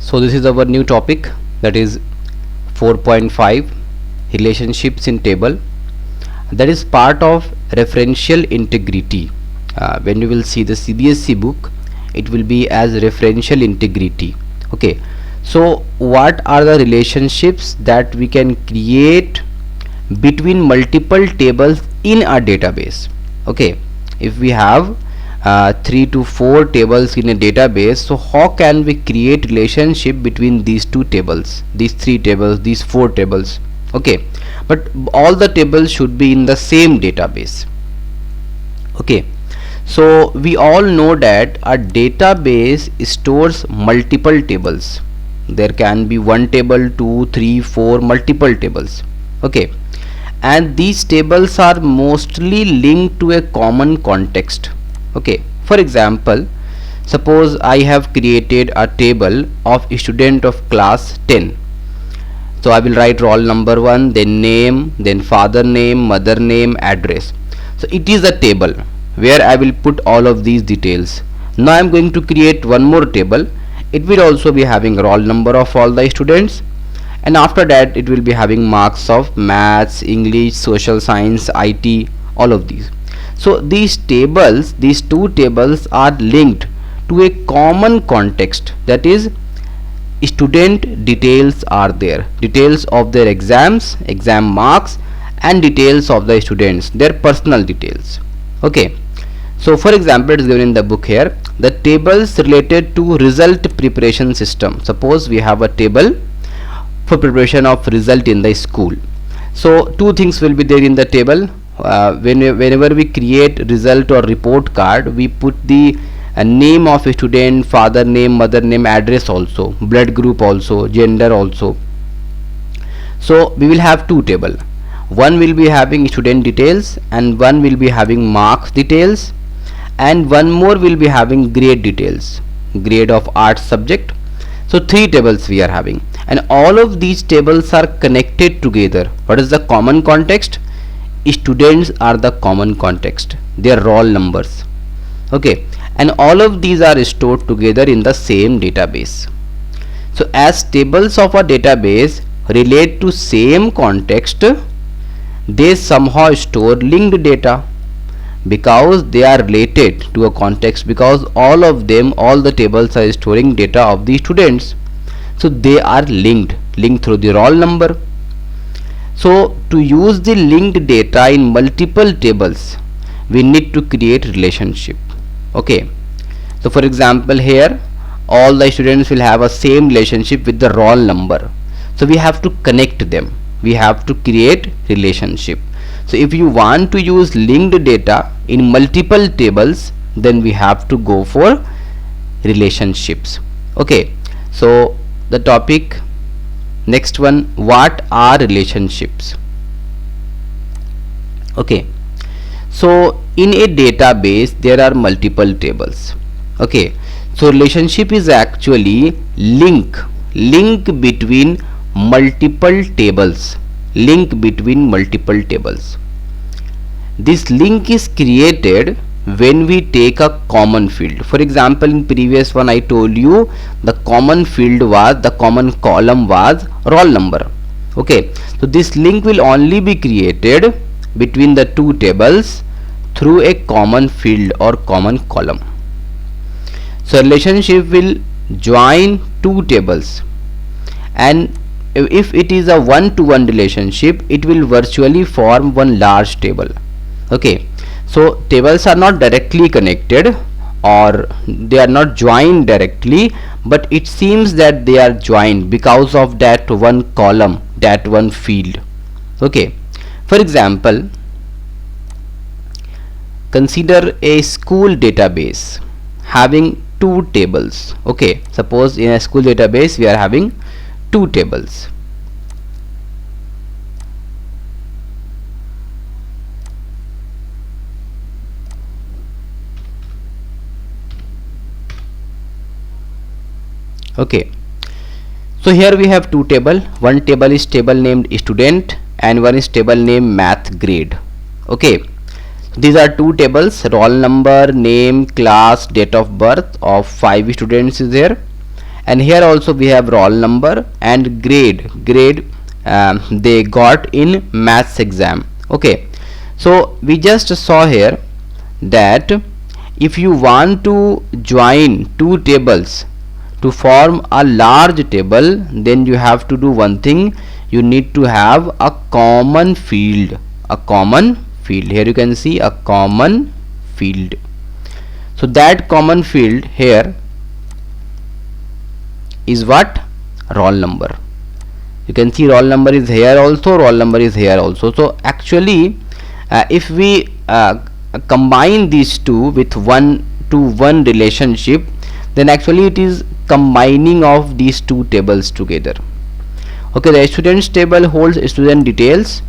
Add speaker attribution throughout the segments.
Speaker 1: So this is our new topic, that is 4.5 relationships in table. That is part of referential integrity. When you will see the CBSE book, it will be as referential integrity. Okay, so what are the relationships that we can create between multiple tables in a database? Okay, if we have 3 to 4 tables in a database, so how can we create relationship between these two tables, these 3 tables, these 4 tables? Okay, but all the tables should be in the same database. Okay, so we all know that a database stores multiple tables. There can be one table, 2, 3, 4, multiple tables. Okay, and these tables are mostly linked to a common context. Okay, for example, suppose I have created a table of a student of class 10. So I will write roll number 1, then name, then father name, mother name, address. So it is a table where I will put all of these details. Now I am going to create one more table. It will also be having roll number of all the students, and after that it will be having marks of maths, English, social science, IT, all of these. So these tables, these two tables are linked to a common context, that is student details are there, details of their exams, exam marks, and details of the students, their personal details. Okay, so for example, it is given in the book here, the tables related to result preparation system. Suppose we have a table for preparation of result in the school. So two things will be there in the table. Whenever we create result or report card, we put the name of a student, father name, mother name, address also, blood group also, gender also. So we will have two table. One will be having student details and one will be having marks details, and one more will be having grade details, grade of art subject. So 3 tables we are having, and all of these tables are connected together. What is the common context? Students are the common context, their roll numbers. Okay, and all of these are stored together in the same database. So as tables of a database relate to same context, they somehow store linked data because they are related to a context, because all of them, all the tables are storing data of the students. So they are linked through the roll number. So to use the linked data in multiple tables, we need to create relationship. Okay, so for example, here all the students will have a same relationship with the roll number, so we have to connect them, we have to create relationship. So if you want to use linked data in multiple tables, then we have to go for relationships. Okay, so the topic, next one, what are relationships? Okay, so in a database there are multiple tables. Okay, so relationship is actually link between multiple tables, This link is created when we take a common field. For example, in previous one I told you the common field was, the common column was roll number. Okay, so this link will only be created between the two tables through a common field or common column. So relationship will join two tables, and if it is a one-to-one relationship, it will virtually form one large table. Okay, so tables are not directly connected or they are not joined directly, but it seems that they are joined because of that one column, that one field. Okay, for example, consider a school database having 2 tables. Okay, suppose in a school database we are having 2 tables. Okay, so here we have 2 table. One table is table named student and one is table named math grade. Okay, these are 2 tables, roll number, name, class, date of birth of 5 students is there, and here also we have roll number and grade they got in maths exam. Okay, so we just saw here that if you want to join two tables to form a large table, then you have to do one thing. You need to have a common field. Here you can see a common field. So that common field here is what? Roll number. You can see roll number is here also, roll number is here also. So actually if we combine these two with one to one relationship, then actually it is combining of these two tables together. Okay, the students table holds student details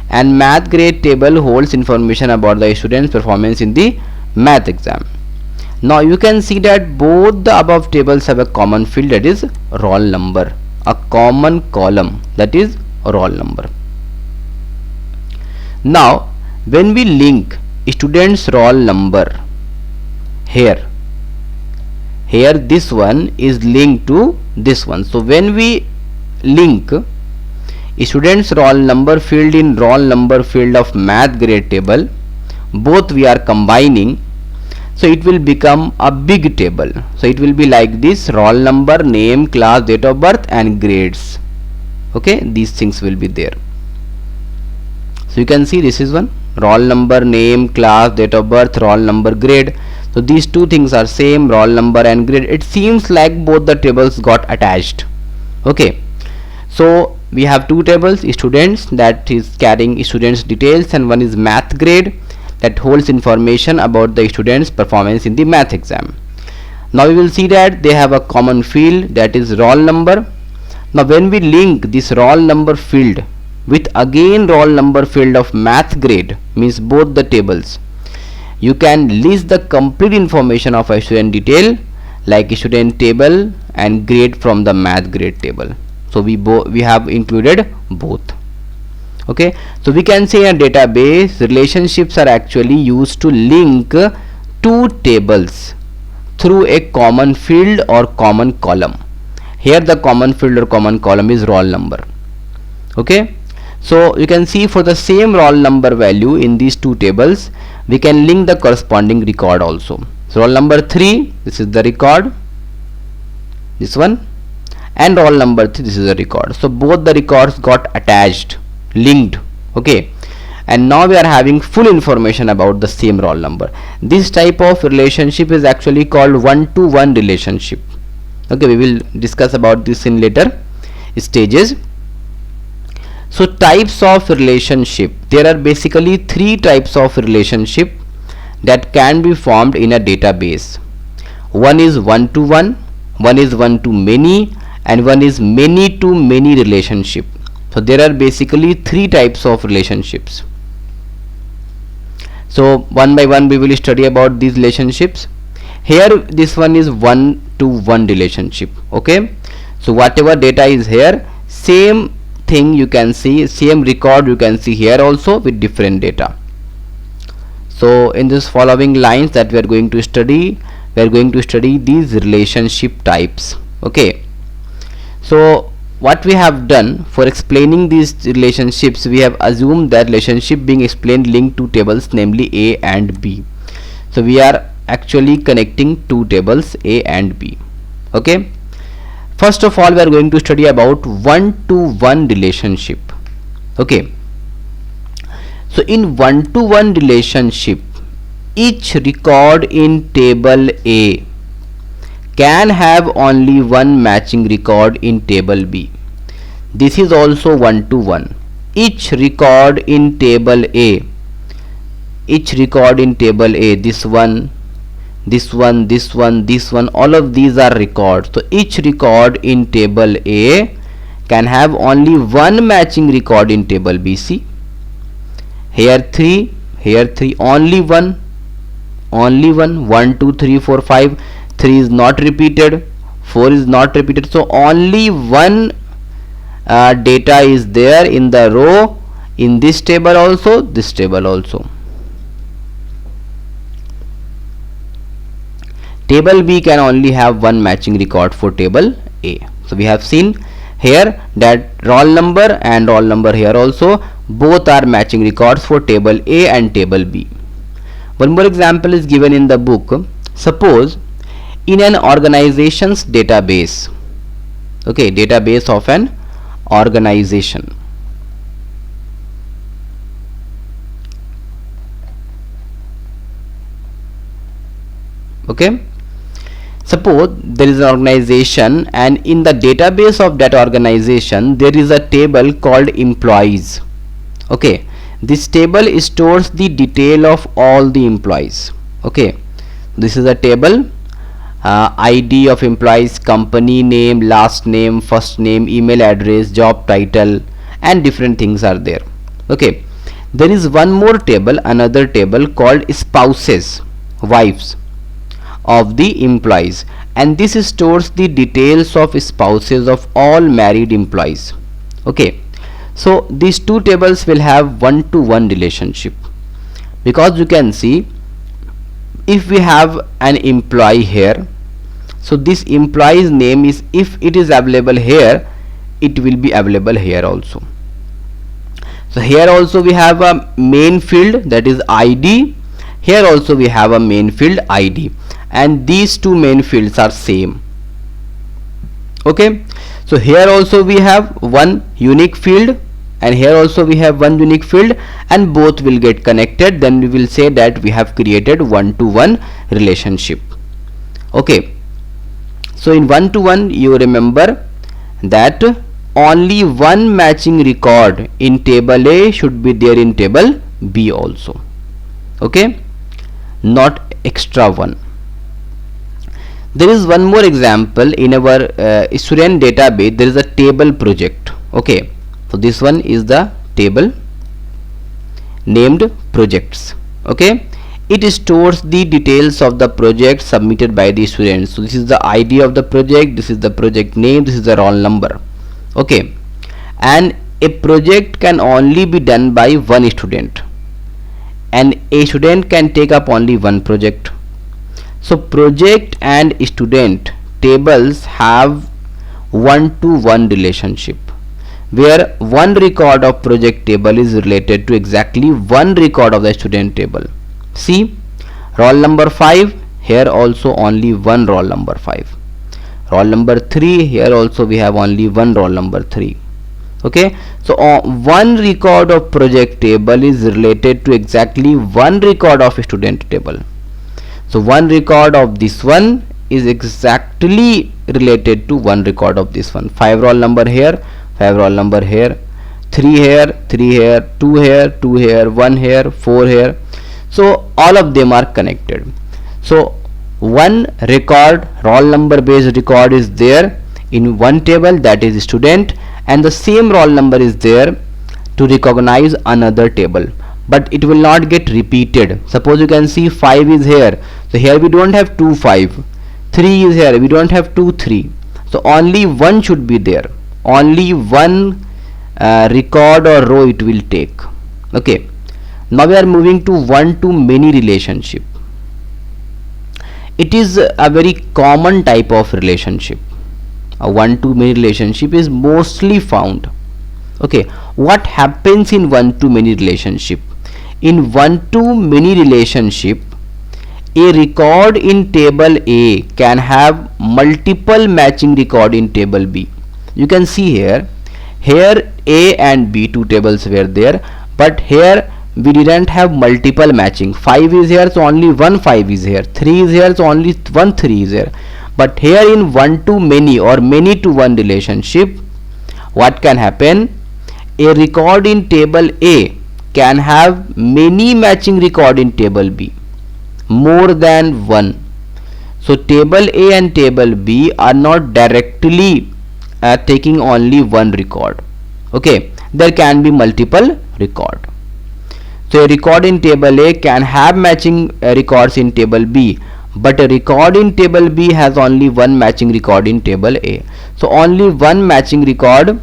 Speaker 1: and math grade table holds information about the student's performance in the math exam. Now you can see that both the above tables have a common field, that is roll number, a common column, that is roll number. Now when we link student's roll number here this one is linked to this one. So when we link student's roll number field in roll number field of math grade table, both we are combining, so it will become a big table. So it will be like this: roll number, name, class, date of birth and grades. Okay, these things will be there. So you can see this is one: roll number, name, class, date of birth, roll number, grade. So these two things are same, roll number and grade. It seems like both the tables got attached. Okay, so we have two tables: students, that is carrying students details, and one is math grade, that holds information about the student's performance in the math exam. Now we will see that they have a common field, that is roll number. Now when we link this roll number field with again roll number field of math grade, means both the tables, you can list the complete information of a student detail like student table and grade from the math grade table. So we have included both. Okay, so we can say in a database relationships are actually used to link two tables through a common field or common column. Here the common field or common column is roll number. Okay, so you can see for the same roll number value in these two tables, we can link the corresponding record also. So roll number 3, this is the record, this one, and roll number 3, this is the record. So both the records got attached, linked. Okay, and now we are having full information about the same roll number. This type of relationship is actually called one-to-one relationship. Okay, we will discuss about this in later stages. So types of relationship, there are basically three types of relationship that can be formed in a database. One is one-to-one, one is one-to-many, and one is many-to-many relationship. So there are basically three types of relationships. So one by one we will study about these relationships. Here this one is one-to-one relationship. Okay, so whatever data is here, same thing you can see, same record you can see here also with different data. So in this following lines that we are going to study, we are going to study these relationship types. Okay, so what we have done for explaining these relationships, we have assumed that relationship being explained linked to tables, namely A and B. So we are actually connecting two tables A and B. Okay, first of all we are going to study about one-to-one relationship. Okay, so in one-to-one relationship, each record in table A can have only one matching record in table B. This is also one-to-one. Each record in table A, this one, this one, this one, this one, all of these are records. So each record in table A can have only one matching record in table B. See, here 3, here 3, only one, 1, 2, 3, 4, 5, 3 is not repeated, 4 is not repeated. So only one data is there in the row, in this table also, this table also. table B can only have one matching record for table A. So we have seen here that roll number and roll number here also both are matching records for table A and table B. One more example is given in the book. Suppose in an organization's database, okay, database of an organization, okay, suppose there is an organization and in the database of that organization there is a table called employees. Okay, this table stores the detail of all the employees. Okay, this is a table, ID of employees, company name, last name, first name, email address, job title, and different things are there. Okay, there is one more table, another table called spouses, wives of the employees, and this stores the details of spouses of all married employees. Okay, so these two tables will have one-to-one relationship, because you can see if we have an employee here, so this employee's name is, if it is available here, it will be available here also. So here also we have a main field, that is ID. Here also we have a main field, ID, and these two main fields are same. Okay, so here also we have one unique field and here also we have one unique field, and both will get connected. Then we will say that we have created one-to-one relationship. Okay, so in one-to-one you remember that only one matching record in table A should be there in table B also. Okay, not extra one. There is one more example in our student database. There is a table project. Okay, so this one is the table named projects. Okay, it stores the details of the project submitted by the students. So this is the ID of the project, this is the project name, this is the roll number. Okay, and a project can only be done by one student, and a student can take up only one project. So project and student tables have one-to-one relationship, where one record of project table is related to exactly one record of the student table. See, roll number 5, here also only one roll number 5. Roll number 3, here also we have only one roll number 3. Okay, so one record of project table is related to exactly one record of student table. So one record of this one is exactly related to one record of this one. 5 roll number here, 5 roll number here, 3 here, 3 here, 2 here, 2 here, 1 here, 4 here. So all of them are connected. So one record, roll number based record is there in one table, that is student, and the same roll number is there to recognize another table, but it will not get repeated. Suppose you can see 5 is here, so here we don't have 2 5, 3 is here, we don't have 2 3, so only one should be there, only one record or row it will take. Okay, now we are moving to one-to-many relationship. It is a very common type of relationship. A one-to-many relationship is mostly found. Okay, what happens in one-to-many relationship? In one-to-many relationship, a record in table A can have multiple matching record in table B. You can see here A and B, two tables were there, but here we didn't have multiple matching. 5 is here, so only one 5 is here. 3 is here, so only one 3 is here. But here in one-to-many or many-to-one relationship, what can happen? A record in table A can have many matching record in table B, more than one. So table A and table B are not directly taking only one record. Okay, there can be multiple record. So a record in table A can have matching records in table B, but a record in table B has only one matching record in table A. So only one matching record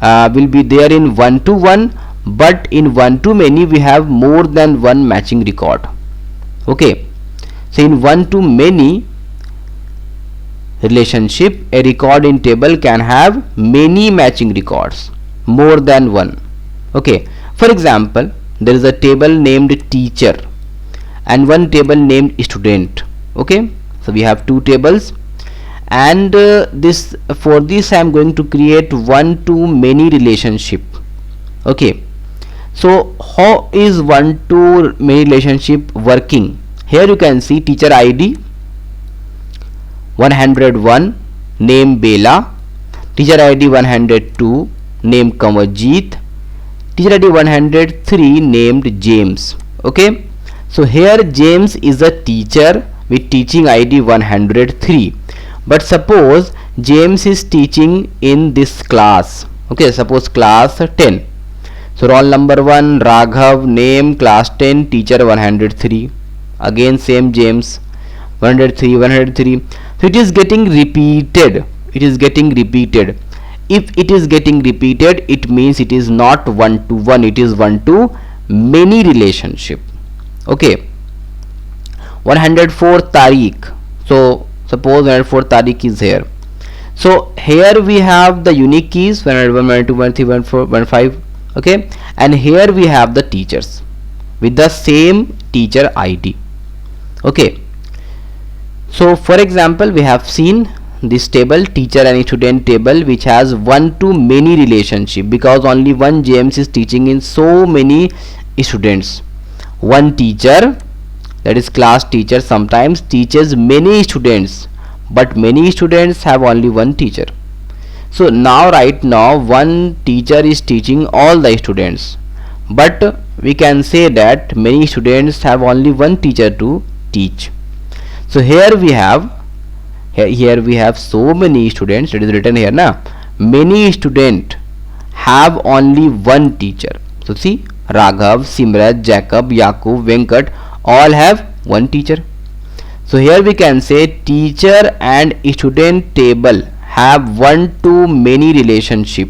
Speaker 1: will be there in one-to-one, but in one-to-many we have more than one matching record. Okay, so in one-to-many relationship, a record in table can have many matching records, more than one. Okay, for example, there is a table named teacher and one table named student. Okay, so we have two tables, and this for this I am going to create one to many relationship. Okay, so how is one to many relationship working? Here you can see teacher ID 101, name Bela, teacher ID 102, name Kamaljeet, teacher ID 103, named James. Okay, so here James is a teacher with teaching ID 103, but suppose James is teaching in this class. Okay, suppose class 10. So roll number 1 Raghav, name class 10, teacher 103, again same James 103 103. So it is getting repeated. It is getting repeated. If it is getting repeated, it means it is not one to one, it is one to many relationship. Okay, 104 Tariq. So suppose 104 Tariq is here. So here we have the unique keys 101, 102, 103, 104, 15. Okay, and here we have the teachers with the same teacher ID. Okay, so for example, we have seen this table, teacher and student table, which has one to many relationship, because only one James is teaching in so many students. One teacher, that is class teacher, sometimes teaches many students, but many students have only one teacher. So now right now one teacher is teaching all the students, but we can say that many students have only one teacher to teach. So here we have so many students, it is written here now, many students have only one teacher. So see, Raghav, Simrat, Jacob, Yakub, Venkat all have one teacher. So here we can say teacher and student table have one to many relationship.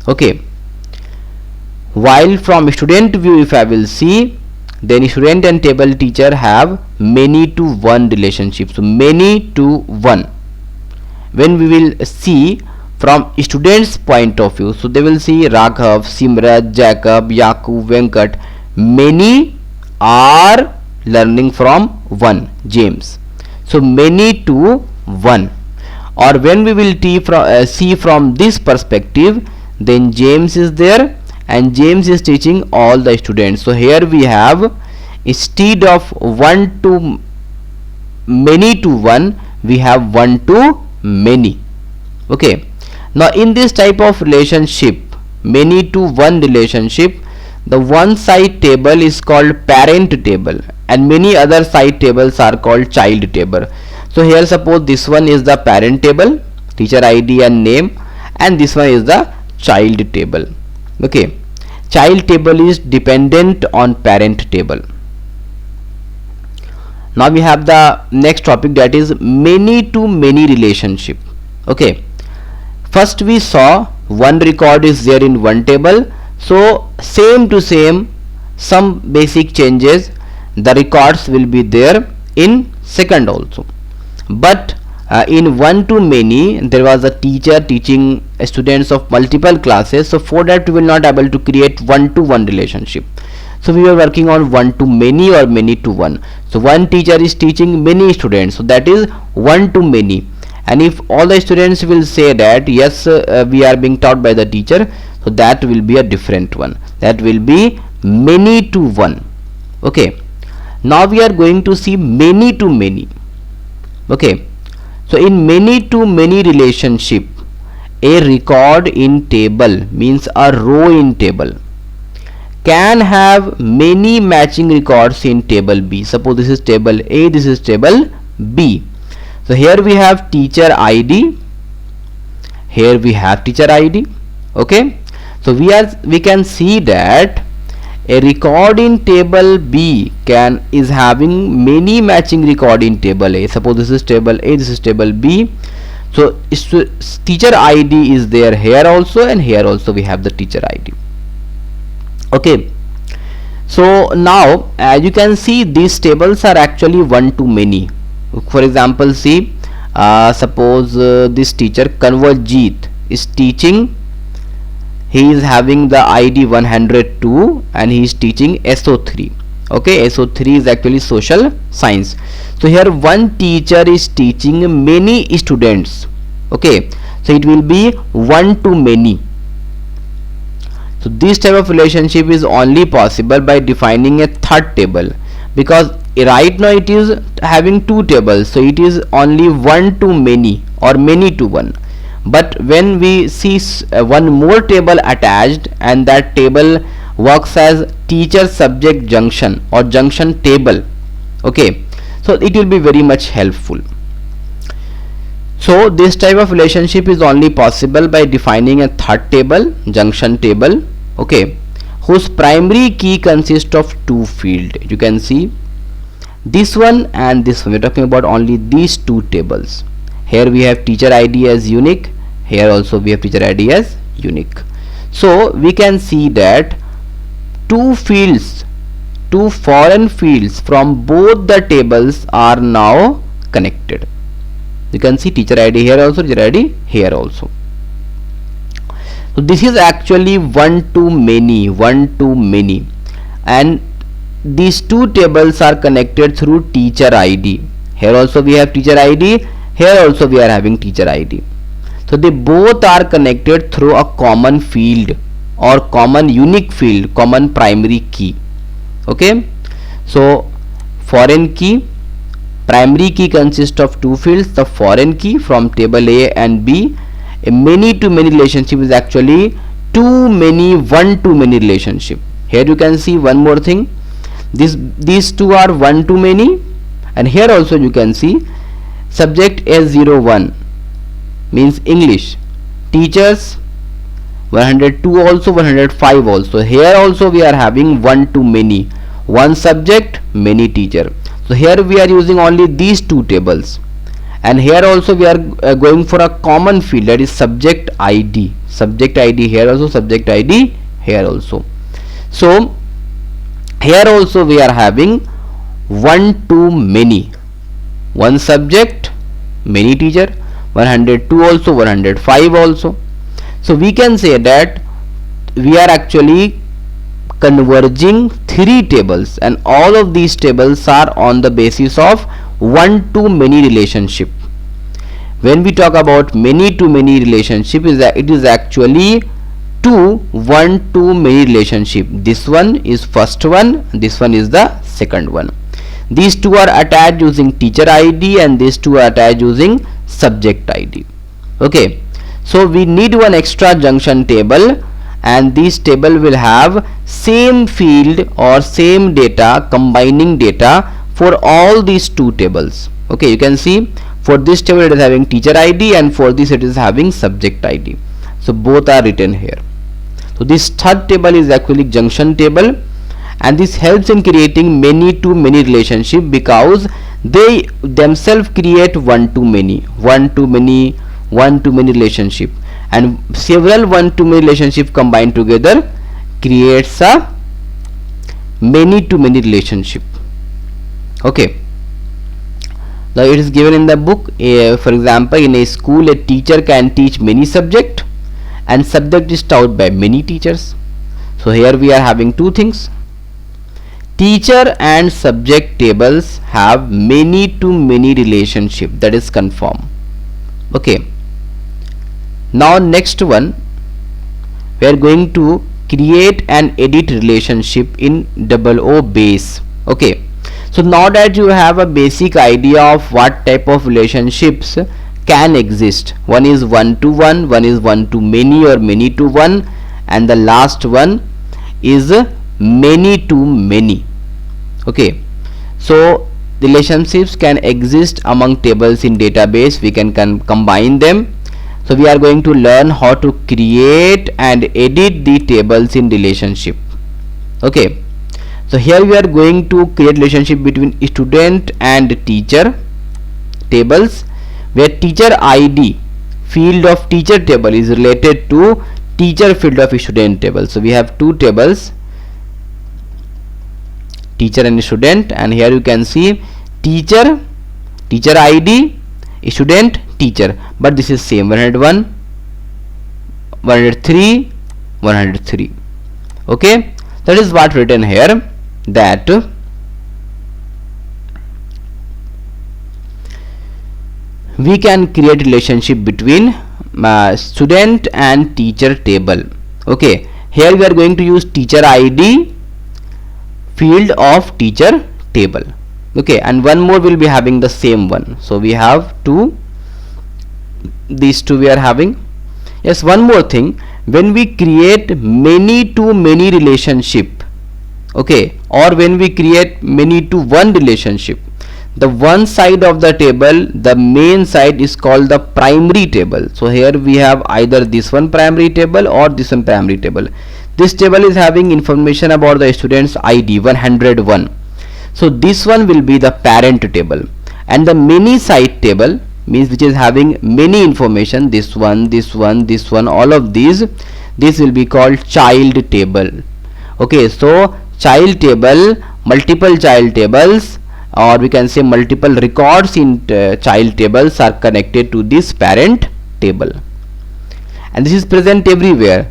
Speaker 1: Okay, while from student view, if I will see, then student and table teacher have many to one relationship. So many to one. When we will see from students point of view, so they will see Raghav, Simrat, Jacob, Yakub, Venkat, many are learning from one James. So many to one. Or when we will see from this perspective, then James is there and James is teaching all the students. So here we have, instead of one to many to one, we have one to many. Okay, now in this type of relationship, many to one relationship, the one side table is called parent table and many other side tables are called child table. So here suppose this one is the parent table, teacher ID and name, and this one is the child table. Okay, child table is dependent on parent table. Now we have the next topic, that is many to many relationship. Okay, first we saw one record is there in one table, so same to same, some basic changes, the records will be there in second also. But in one to many, there was a teacher teaching students of multiple classes, so for that we will not able to create one to one relationship. So we are working on one to many or many to one. So one teacher is teaching many students, so that is one to many. And if all the students will say that yes, we are being taught by the teacher, so that will be a different one, that will be many to one. Okay, now we are going to see many to many. Okay, so in many to many relationship, a record in table means a row in table can have many matching records in table B. Suppose this is table A, this is table B. So here we have teacher ID, here we have teacher ID. Okay, so we can see that a record in table B is having many matching record in table A. Suppose this is table A, this is table B. So teacher ID is there here also, and here also we have the teacher ID. Okay, so now as you can see, these tables are actually one to many. For example, see Suppose this teacher Kanwarjeet is teaching. He is having the ID 102 and he is teaching SO3. Okay, SO3 is actually social science. So here one teacher is teaching many students. Okay, so it will be one to many. So this type of relationship is only possible by defining a third table, because right now it is having two tables, so it is only one to many or many to one. But when we see one more table attached, and that table works as teacher subject junction or junction table, okay, so it will be very much helpful. So this type of relationship is only possible by defining a third table, junction table, okay, whose primary key consists of two fields. You can see this one and this one. We are talking about only these two tables. Here we have teacher ID as unique, here also we have teacher ID as unique. So we can see that two fields, two foreign fields from both the tables are now connected. You can see teacher ID here also, teacher ID here also. So this is actually one to many, and these two tables are connected through teacher ID. Here also we have teacher ID, here also we are having teacher ID. So they both are connected through a common field or common unique field, common primary key. Okay, so foreign key, primary key consists of two fields, the foreign key from table A and B. A many to many relationship is actually too many, one to many relationship. Here you can see one more thing, these two are one to many, and here also you can see subject S01 means English, teachers 102 also, 105 also. Here also we are having one to many, one subject, many teacher. So here we are using only these two tables, and here also we are going for a common field, that is subject ID. Subject ID here also, subject ID here also. So here also we are having one to many, one subject, many teacher, 102 also, 105 also. So we can say that we are actually converging three tables, and all of these tables are on the basis of one to many relationship. When we talk about many to many relationship, it is actually two one to many relationship. This one is first one, this one is the second one. These two are attached using teacher ID, and these two are attached using subject ID. Okay, so we need one extra junction table, and this table will have same field or same data, combining data for all these two tables. Okay, you can see for this table it is having teacher ID, and for this it is having subject ID. So both are written here. So this third table is actually junction table, and this helps in creating many to many relationship, because they themselves create one to many relationship, and several one to many relationship combined together creates a many to many relationship. Okay, now it is given in the book. For example, in a school a teacher can teach many subject, and subject is taught by many teachers. So here we are having two things. Teacher and subject tables have many to many relationship, that is confirmed. Okay, now next one, we are going to create and edit relationship in OO base. Okay, so now that you have a basic idea of what type of relationships can exist, one is one to one, one is one to many or many to one, and the last one is many to many. Okay, so relationships can exist among tables in database. We can combine them. So we are going to learn how to create and edit the tables in relationship. Okay, so here we are going to create relationship between student and teacher tables, where teacher ID field of teacher table is related to teacher field of student table. So we have two tables, teacher and student, and here you can see teacher ID student, teacher, but this is same 101, 103, 103. Okay, that is what written here, that we can create relationship between student and teacher table. Okay, here we are going to use teacher ID field of teacher table. Okay, and one more will be having the same one. So we have two, these two we are having. Yes, one more thing, when we create many to many relationship, okay, or when we create many to one relationship, the one side of the table, the main side is called the primary table. So here we have either this one primary table or this one primary table. This table is having information about the student's ID 101. So this one will be the parent table, and the many side table means which is having many information, this one, this one, this one, all of these, this will be called child table. Okay, so child table, multiple child tables, or we can say multiple records in child tables are connected to this parent table, and this is present everywhere.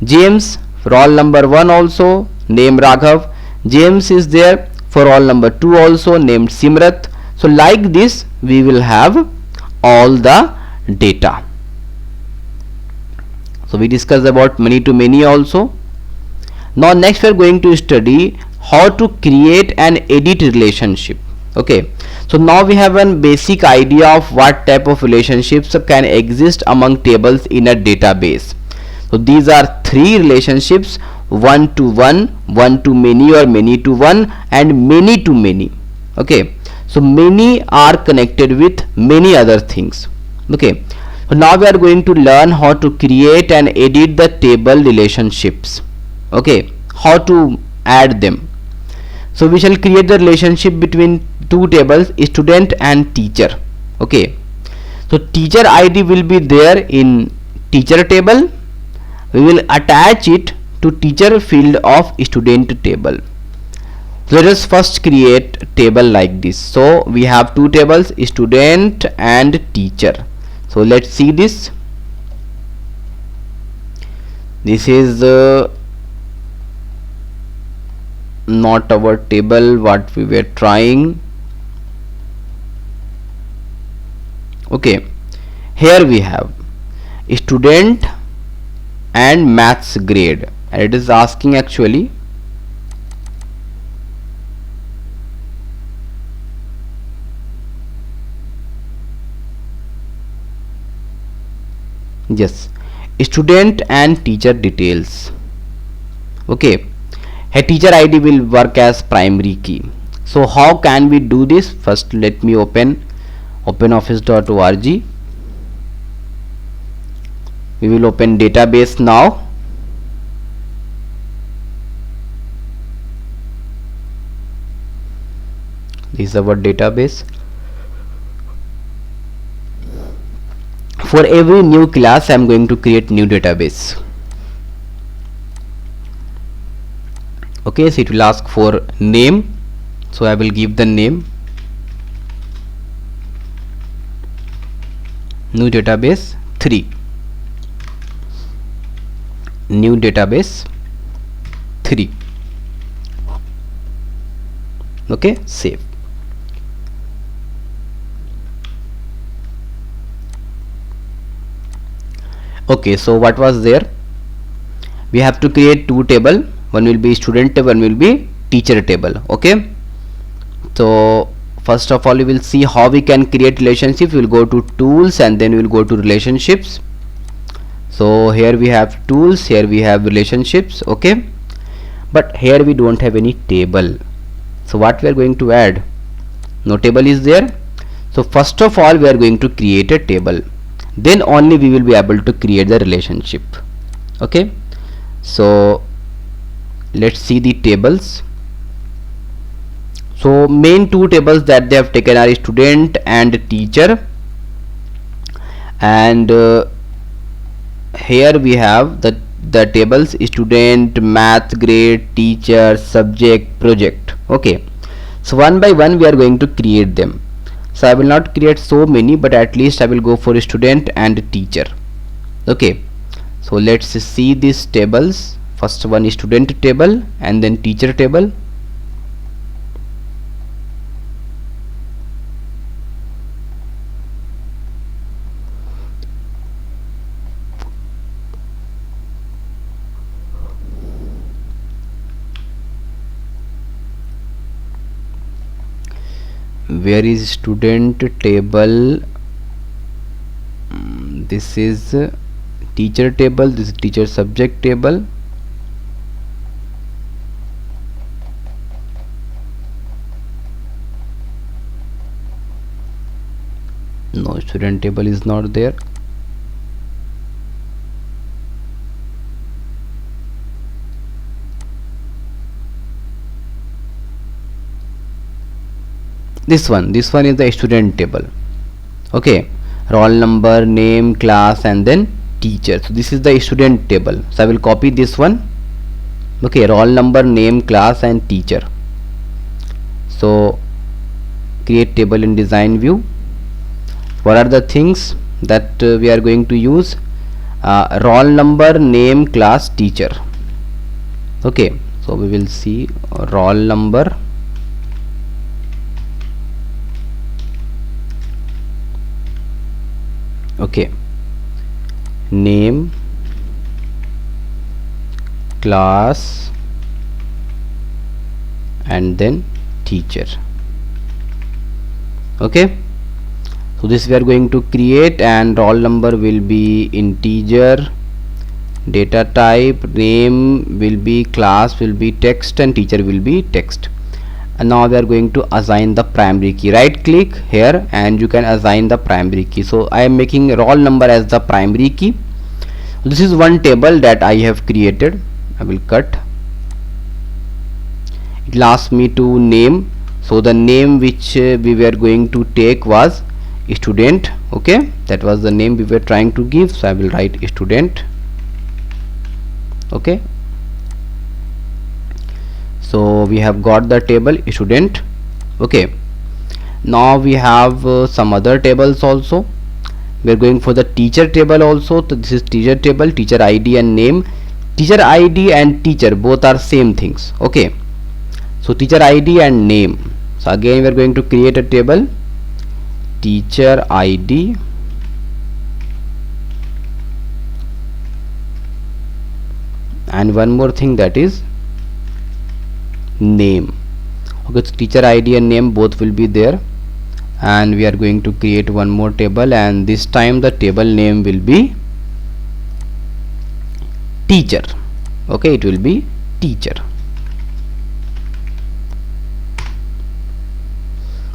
Speaker 1: James, roll number 1 also, name Raghav. James is there for roll number 2 also, named Simrat. So like this we will have all the data. So we discussed about many to many also. Now next we are going to study how to create and edit relationship. Okay, so now we have a basic idea of what type of relationships can exist among tables in a database. So these are three relationships: one to one, one to many or many to one, and many to many. Okay, so many are connected with many other things. Okay, so now we are going to learn how to create and edit the table relationships. Okay, how to add them. So we shall create the relationship between two tables, student and teacher. Okay, so teacher ID will be there in teacher table. We will attach it to teacher field of student table. So let us first create table like this. So we have two tables, student and teacher. So let's see this. This is not our table what we were trying. Okay, here we have student and maths grade, and it is asking actually yes, student and teacher details. Okay, a teacher ID will work as primary key. So how can we do this? First let me open openoffice.org. We will open database now. This is our database. For every new class I am going to create new database. Okay, so it will ask for name, so I will give the name, new database 3, new database 3. Okay, save. Okay, so what was there? We have to create two table. One will be student table, one will be teacher table. Okay, so first of all we will see how we can create relationship. We will go to tools and then we will go to relationships. So here we have tools, here we have relationships. Okay, but here we don't have any table. So what we are going to add? No table is there. So first of all we are going to create a table, then only we will be able to create the relationship. Okay, so let's see the tables. So main two tables that they have taken are student and teacher, and here we have the tables student, math grade, teacher, subject, project. Okay, so one by one we are going to create them. So I will not create so many, but at least I will go for student and teacher. Okay, so let's see these tables. First one is student table and then teacher table. Where is student table? This is teacher table, this is teacher subject table. No, student table is not there. This one is the student table. Okay, roll number, name, class, and then teacher. So this is the student table. So I will copy this one. Okay, roll number, name, class, and teacher. So create table in design view. What are the things that we are going to use? Roll number, name, class, teacher. Okay, so we will see roll number, okay, name, class, and then teacher. Okay, so this we are going to create, and roll number will be integer, data type, name will be, class will be text, and teacher will be text. And now we are going to assign the primary key. Right click here and you can assign the primary key. So I am making roll number as the primary key. This is one table that I have created. I will cut. It will ask me to name. So the name which we were going to take was student. Okay, that was the name we were trying to give. So I will write student. Okay, so we have got the table student. Okay, now we have some other tables also. We are going for the teacher table also. So this is teacher table, teacher ID and name. Teacher ID and teacher both are same things. Okay, so teacher ID and name. So again we are going to create a table, teacher ID and one more thing, that is name. Okay, so teacher ID and name both will be there, and we are going to create one more table, and this time the table name will be teacher. Okay, it will be teacher.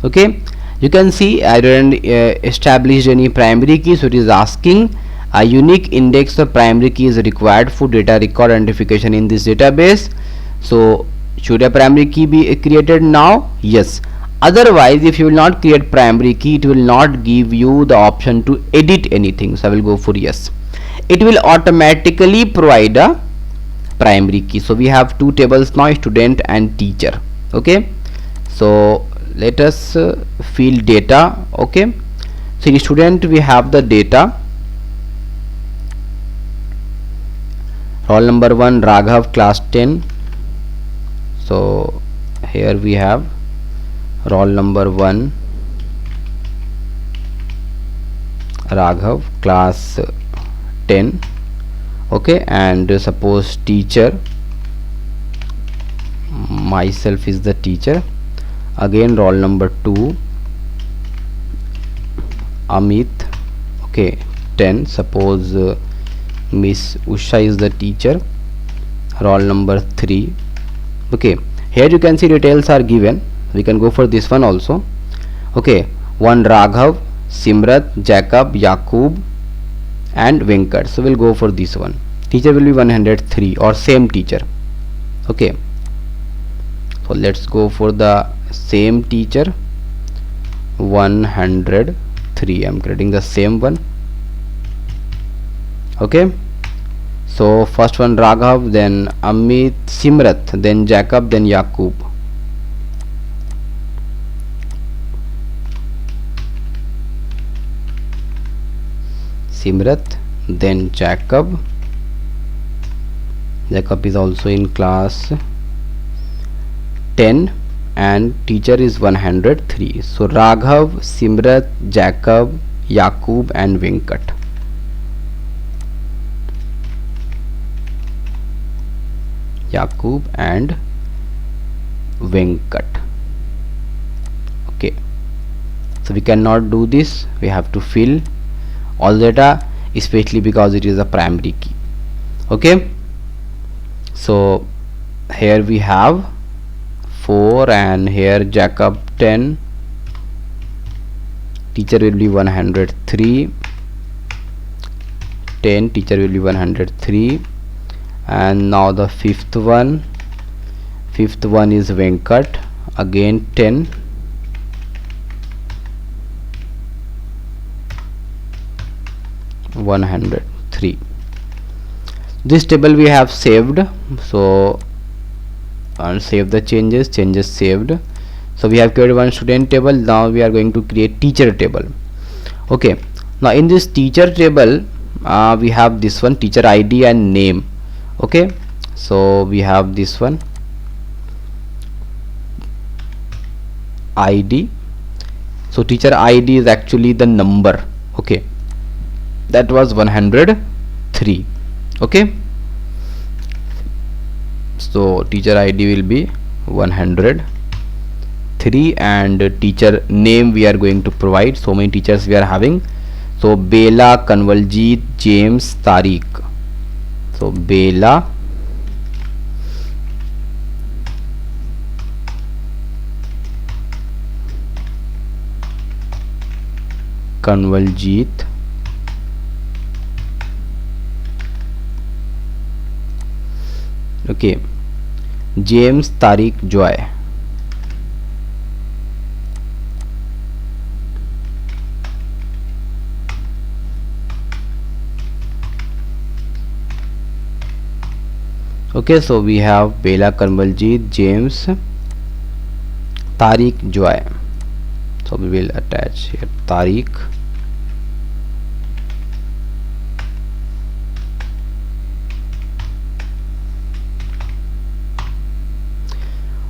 Speaker 1: Okay, you can see I didn't establish any primary key, so it is asking a unique index of primary key is required for data record identification in this database. So should a primary key be created now? Yes. Otherwise, if you will not create primary key, it will not give you the option to edit anything. So I will go for yes. It will automatically provide a primary key. So we have two tables now, student and teacher. Okay, so let us fill data. Okay, so in student we have the data, roll number 1 Raghav, class 10. So here we have roll number 1 Raghav, class 10. Okay, and suppose teacher, myself is the teacher. Again roll number 2 Amit, okay, 10. Suppose Miss Usha is the teacher, roll number 3. Okay, here you can see details are given. We can go for this one also. Okay, 1 Raghav, Simrat, Jacob, Yakub and Venkat. So we'll go for this one. Teacher will be 103 or same teacher. Okay, so let's go for the same teacher, 103. I'm creating the same one. Okay, so first one Raghav, then Amit, Simrat, then Jacob, then Yakub. Simrat, then Jacob. Jacob is also in class 10 and teacher is 103. So Raghav, Simrat, Jacob, Yakub and Venkat. Yakub and Venkat. Okay, so we cannot do this, we have to fill all data, especially because it is a primary key. Okay, so here we have 4 and here Jacob 10, teacher will be 103, 10, teacher will be 103, and now the fifth one is Venkat, again 10, (103). This table we have saved, so save the changes saved. So we have created one student table. Now we are going to create teacher table. Okay, now in this teacher table we have this one, teacher ID and name. Okay, so we have this one, ID. So teacher ID is actually the number. Okay, that was 103. Okay, so teacher ID will be 103 and teacher name we are going to provide. So many teachers we are having, so Bela, Kanwaljit, James, Tariq. So Bela, Kanwaljit, okay, James, Tariq, Joy. Okay, so we have Bela, Kanwaljit, James, Tariq, Joy. So we will attach here Tariq.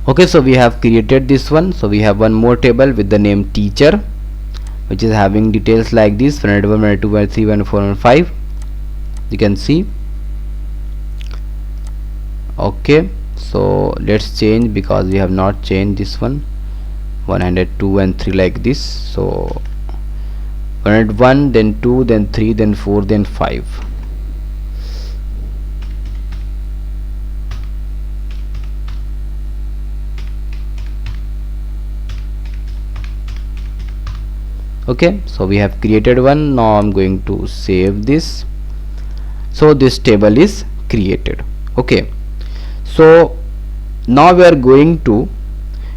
Speaker 1: Okay, so we have created this one. So we have one more table with the name teacher, which is having details like this: 101, 102, 103, 104, 105. You can see. Okay, so let's change, because we have not changed this one, 102 and 3 like this. So 101, then 2, then 3, then 4, then 5. Okay, so we have created one. Now I'm going to save this. So this table is created. Okay, so now we are going to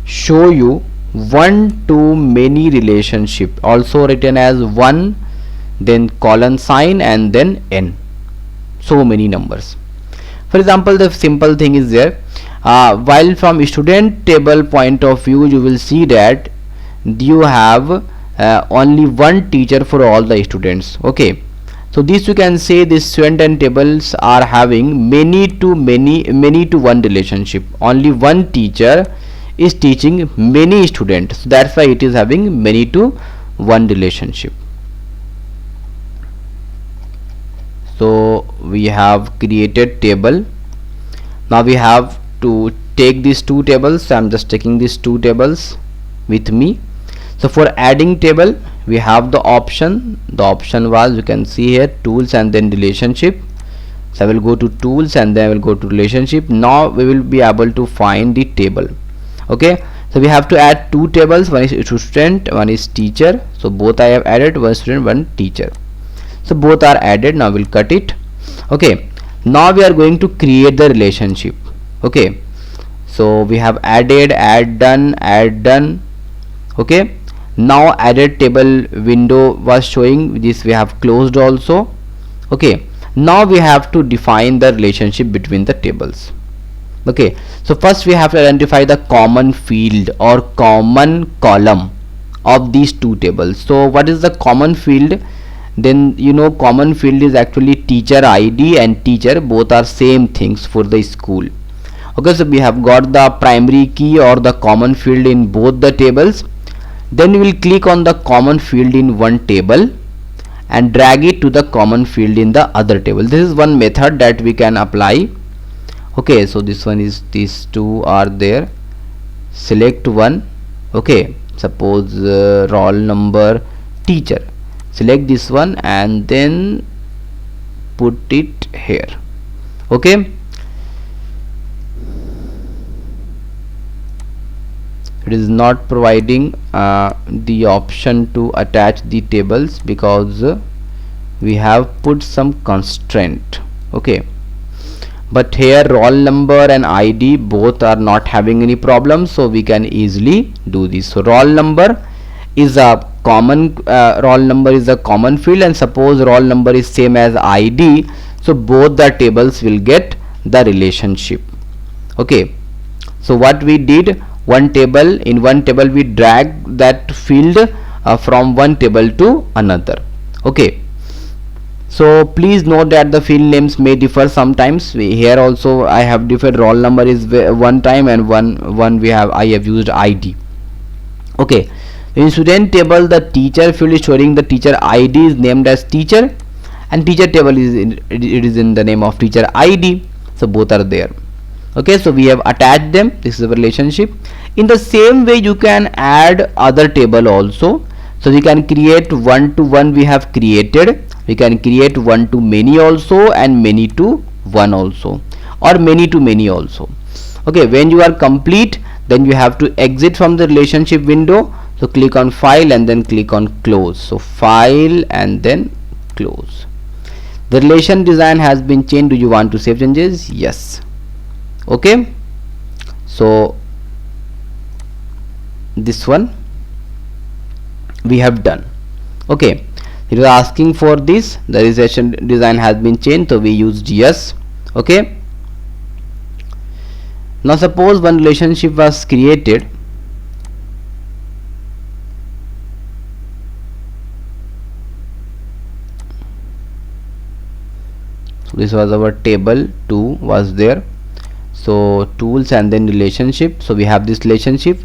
Speaker 1: show you one to many relationship, also written as 1, then colon sign and then n, so many numbers. For example, the simple thing is there, while from student table point of view, you will see that you have only one teacher for all the students. Okay, so this you can say this student and tables are having many to one relationship. Only one teacher is teaching many students, so that's why it is having many to one relationship. So we have created table. Now we have to take these two tables. So I'm just taking these two tables with me. So for adding table, we have the option. The option was, you can see here, tools and then relationship. So I will go to tools and then I will go to relationship. Now we will be able to find the table. Okay, so we have to add two tables. One is student, one is teacher. So both I have added, one student, one teacher. So both are added. Now we'll cut it. Okay, now we are going to create the relationship. Okay, so we have added, add done. Okay, now added table window was showing, this we have closed also. Okay, now we have to define the relationship between the tables. Okay, so first we have to identify the common field or common column of these two tables. So what is the common field then common field is actually teacher ID and teacher, both are same things for the school. Okay, so we have got the primary key or the common field in both the tables. Then we will click on the common field in one table and drag it to the common field in the other table. This is one method that we can apply. Okay, so this one is, these two are there, select one. Okay, suppose roll number teacher, select this one and then put it here. Okay, it is not providing the option to attach the tables because we have put some constraint. Okay, but here roll number and ID both are not having any problem, so we can easily do this. So roll number is a common field, and suppose roll number is same as ID, so both the tables will get the relationship. Okay, so what we did, in one table we drag that field from one table to another. Okay, so please note that the field names may differ sometimes. Here also I have different, roll number is one time, and I have used ID. Okay, in student table the teacher field is showing the teacher ID is named as teacher, and teacher table is in the name of teacher ID, so both are there. Okay, so we have attached them. This is a relationship. In the same way you can add other table also. So we can create one to one, we have created. We can create one to many also, and many to one also, or many to many also. Okay, when you are complete, then you have to exit from the relationship window. So click on file and then click on close. So file and then close. The relation design has been changed. Do you want to save changes? Yes. Okay, so this one we have done. Okay, it was asking for this, the relation design has been changed, so we used yes. Okay, now suppose one relationship was created. So this was our table 2 was there. So tools and then relationship. So we have this relationship.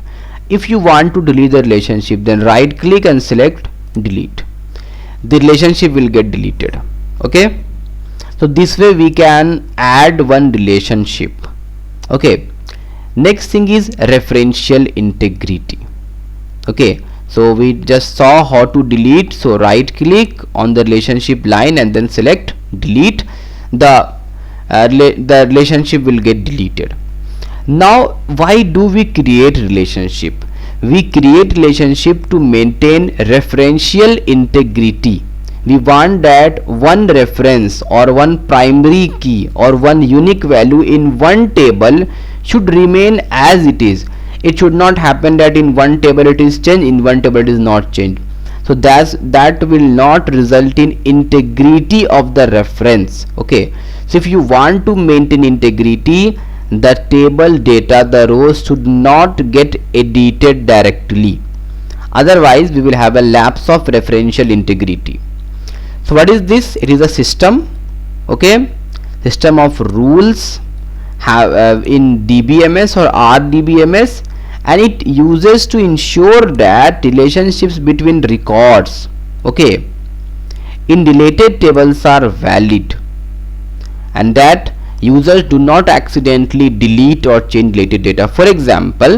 Speaker 1: If you want to delete the relationship, then right click and select delete. The relationship will get deleted. Okay, so this way we can add one relationship. Okay, next thing is referential integrity. Okay, so we just saw how to delete. So right click on the relationship line and then select delete. The relationship will get deleted. Now why do we create relationship? We create relationship to maintain referential integrity. We want that one reference or one primary key or one unique value in one table should remain as it is. It should not happen that in one table it is changed, in one table it is not changed. So that will not result in integrity of the reference. Okay, so if you want to maintain integrity, the table data, the rows should not get edited directly, otherwise we will have a lapse of referential integrity. So what is this? It is a system. Okay, system of rules have in DBMS or RDBMS, and it uses to ensure that relationships between records, okay, in related tables are valid, and that users do not accidentally delete or change related data. For example,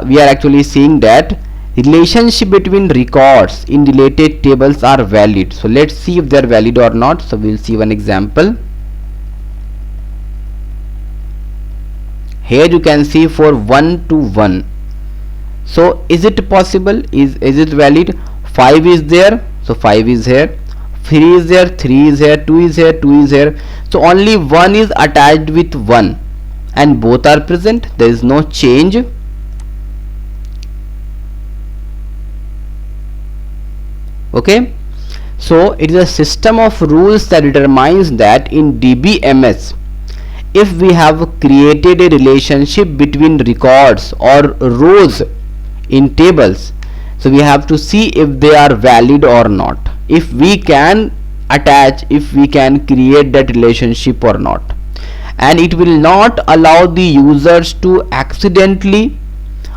Speaker 1: we are actually seeing that relationship between records in related tables are valid. So let's see if they are valid or not. So we'll see one example. Here you can see for 1 to 1. So is it possible? Is it valid? 5 is there, so 5 is here. 3 is there, 3 is here, 2 is here, 2 is here. So only 1 is attached with 1 and both are present. There is no change. Okay, so it is a system of rules that determines that in DBMS, if we have created a relationship between records or rows in tables, so we have to see if they are valid or not. if we can attach, if we can create that relationship or not, and it will not allow the users to accidentally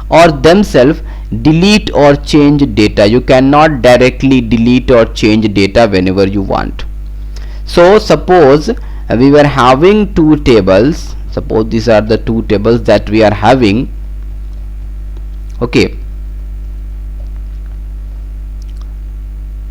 Speaker 1: or themselves delete or change data. You cannot directly delete or change data whenever you want. So suppose we were having two tables, suppose these are the two tables that we are having. Okay,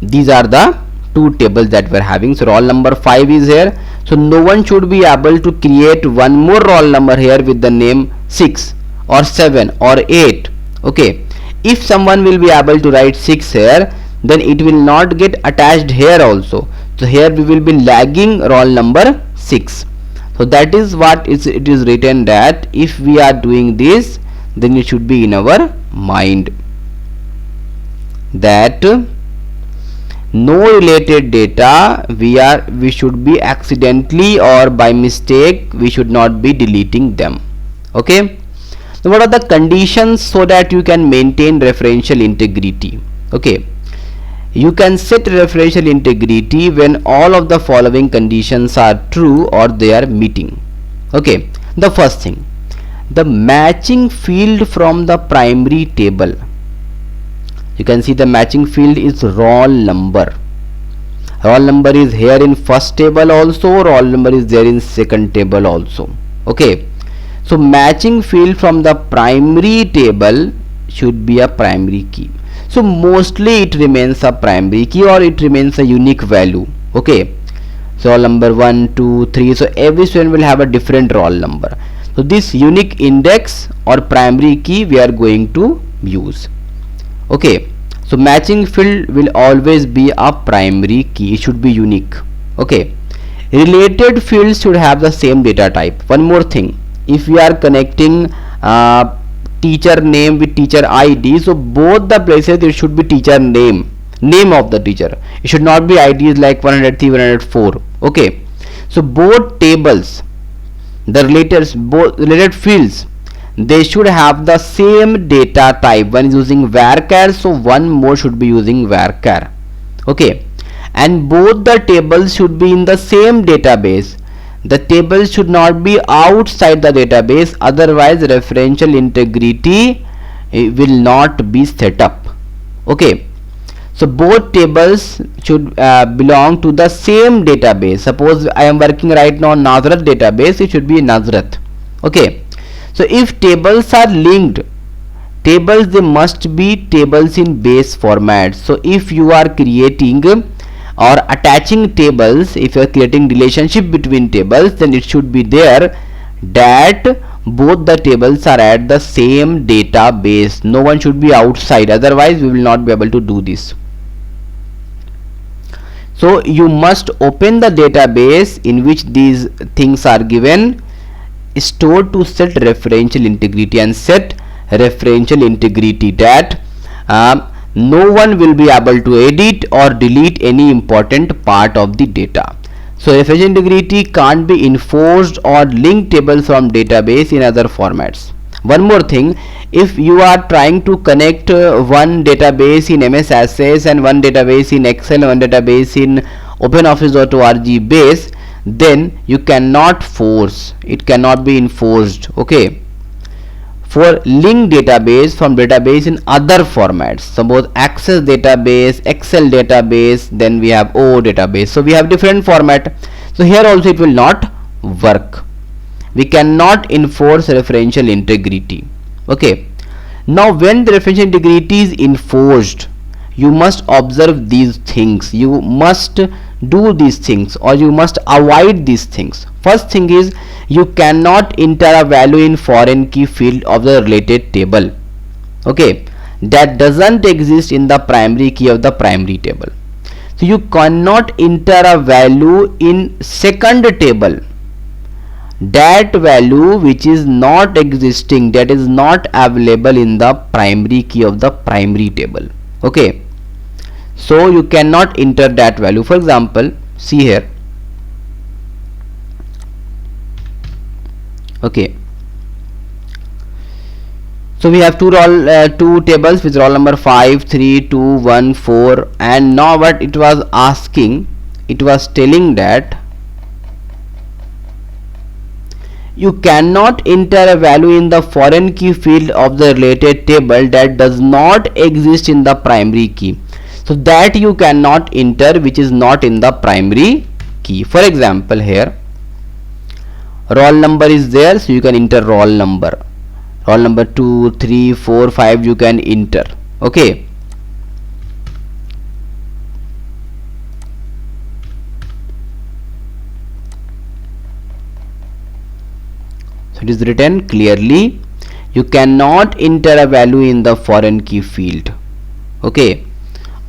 Speaker 1: these are the two tables that we are having. So roll number 5 is here, so no one should be able to create one more roll number here with the name 6 or 7 or 8. Okay, if someone will be able to write 6 here, then it will not get attached here also. So here we will be lagging roll number 6. So that is what it is written, that if we are doing this, then it should be in our mind that no related data we should be accidentally or by mistake, we should not be deleting them. Okay, so what are the conditions so that you can maintain referential integrity? Okay, you can set referential integrity when all of the following conditions are true or they are meeting. Okay, the first thing, the matching field from the primary table. You can see the matching field is roll number. Roll number is here in first table also, roll number is there in second table also. Okay, so matching field from the primary table should be a primary key. So mostly it remains a primary key or it remains a unique value. Okay, so roll number 1, 2, 3, so every student will have a different roll number. So this unique index or primary key we are going to use. Okay, so matching field will always be a primary key, it should be unique. Okay, related fields should have the same data type. One more thing, if we are connecting teacher name with teacher ID, so both the places there should be teacher name of the teacher. It should not be IDs like 103, 104. Okay, so both tables, the related fields, they should have the same data type. One is using varchar, so one more should be using varchar. Okay, and both the tables should be in the same database. The table should not be outside the database, otherwise referential integrity will not be set up. Okay, so both tables should belong to the same database. Suppose I am working right now on Nazrat database, it should be Nazrat. Okay, so if tables are linked, tables, they must be tables in base format. So if you are creating or attaching tables, if you are creating relationship between tables, then it should be there that both the tables are at the same database. No one should be outside, otherwise we will not be able to do this. So you must open the database in which these things are given, store to set referential integrity, and set referential integrity that no one will be able to edit or delete any important part of the data. So referential integrity can't be enforced or link tables from database in other formats. One more thing, if you are trying to connect one database in MS Access and one database in Excel, one database in OpenOffice.org base, then you cannot force, it cannot be enforced. Okay, for link database from database in other formats, suppose Access database, Excel database, then we have O database, so we have different format. So here also it will not work, we cannot enforce referential integrity. Okay, now when the referential integrity is enforced, you must observe these things, you must do these things, or you must avoid these things. First thing is, you cannot enter a value in foreign key field of the related table. Okay, that doesn't exist in the primary key of the primary table. So you cannot enter a value in second table, that value which is not existing, that is not available in the primary key of the primary table. Okay, so you cannot enter that value. For example, see here. Okay, So we have two tables with roll number 5, 3, 2, 1, 4, and now what it was asking, it was telling that you cannot enter a value in the foreign key field of the related table that does not exist in the primary key. So that you cannot enter which is not in the primary key. For example, here roll number is there, so you can enter roll number 2, 3, 4, 5 you can enter. Okay, so it is written clearly, you cannot enter a value in the foreign key field, okay,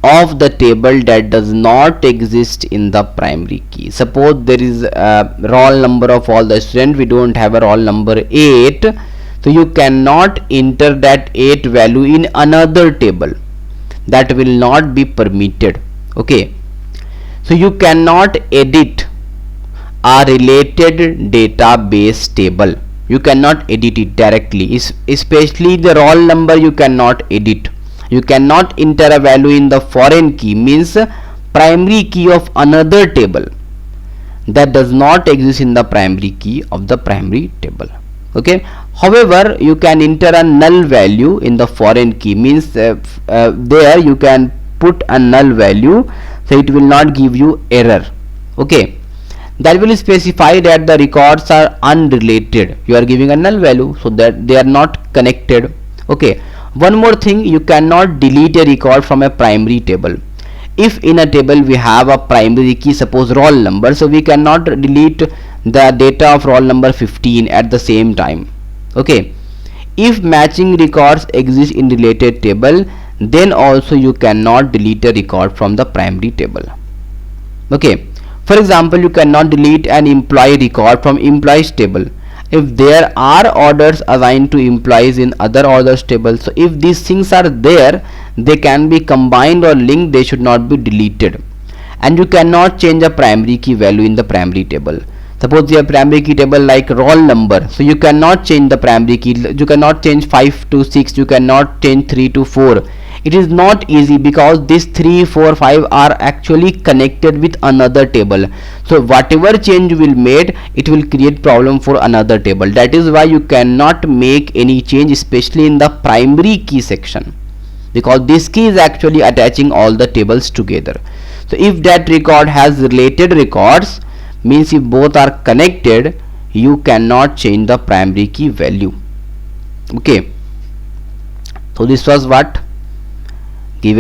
Speaker 1: of the table that does not exist in the primary key. Suppose there is a roll number of all the students, we don't have a roll number 8, so you cannot enter that 8 value in another table, that will not be permitted. Okay, so you cannot edit a related database table, you cannot edit it directly, especially the roll number you cannot edit. You cannot enter a value in the foreign key, means primary key of another table that does not exist in the primary key of the primary table. Okay, however you can enter a null value in the foreign key, means there you can put a null value, so it will not give you error. Okay, that will specify that the records are unrelated, you are giving a null value, so that they are not connected. Okay, one more thing, you cannot delete a record from a primary table. If in a table we have a primary key, suppose roll number, so we cannot delete the data of roll number 15 at the same time. Okay, if matching records exist in related table, then also you cannot delete a record from the primary table. Okay, for example, you cannot delete an employee record from employees table if there are orders assigned to employees in other orders table. So if these things are there, they can be combined or linked, they should not be deleted. And you cannot change a primary key value in the primary table. Suppose you have primary key table like roll number, so you cannot change the primary key, you cannot change 5 to 6, you cannot change 3 to 4. It is not easy because these 3, 4, 5 are actually connected with another table. So whatever change you will made, it will create problem for another table. That is why you cannot make any change, especially in the primary key section, because this key is actually attaching all the tables together. So if that record has related records, means if both are connected, you cannot change the primary key value. Okay, so this was what